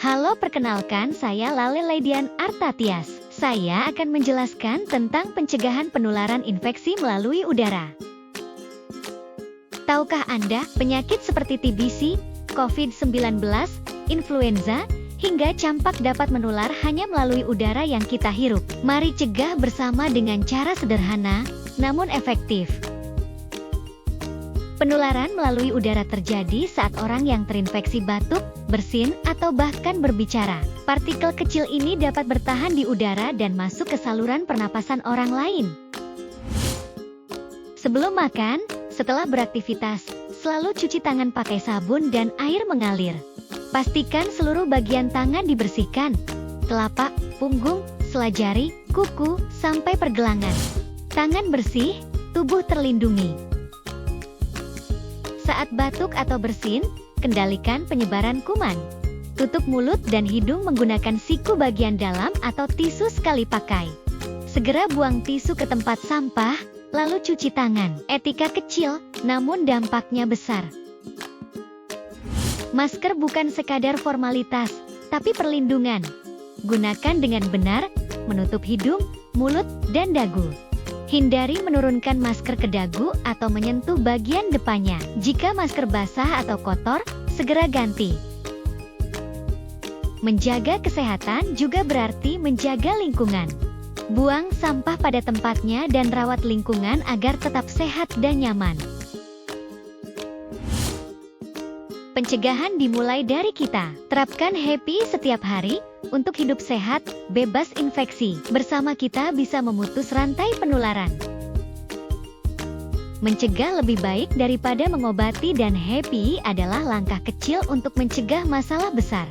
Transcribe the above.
Halo, perkenalkan saya Lale Laidian Artatias. Saya akan menjelaskan tentang pencegahan penularan infeksi melalui udara. Tahukah Anda, penyakit seperti TBC, COVID-19, influenza, hingga campak dapat menular hanya melalui udara yang kita hirup. Mari cegah bersama dengan cara sederhana, namun efektif. Penularan melalui udara terjadi saat orang yang terinfeksi batuk, bersin, atau bahkan berbicara. Partikel kecil ini dapat bertahan di udara dan masuk ke saluran pernapasan orang lain. Sebelum makan, setelah beraktivitas, selalu cuci tangan pakai sabun dan air mengalir. Pastikan seluruh bagian tangan dibersihkan, telapak, punggung, selajari, kuku, sampai pergelangan. Tangan bersih, tubuh terlindungi. Saat batuk atau bersin, kendalikan penyebaran kuman. Tutup mulut dan hidung menggunakan siku bagian dalam atau tisu sekali pakai. Segera buang tisu ke tempat sampah, lalu cuci tangan. Etika kecil, namun dampaknya besar. Masker bukan sekadar formalitas, tapi perlindungan. Gunakan dengan benar, menutup hidung, mulut, dan dagu. Hindari menurunkan masker ke dagu atau menyentuh bagian depannya. Jika masker basah atau kotor, segera ganti. Menjaga kesehatan juga berarti menjaga lingkungan. Buang sampah pada tempatnya dan rawat lingkungan agar tetap sehat dan nyaman. Pencegahan dimulai dari kita. Terapkan happy setiap hari untuk hidup sehat, bebas infeksi. Bersama kita bisa memutus rantai penularan. Mencegah lebih baik daripada mengobati, dan happy adalah langkah kecil untuk mencegah masalah besar.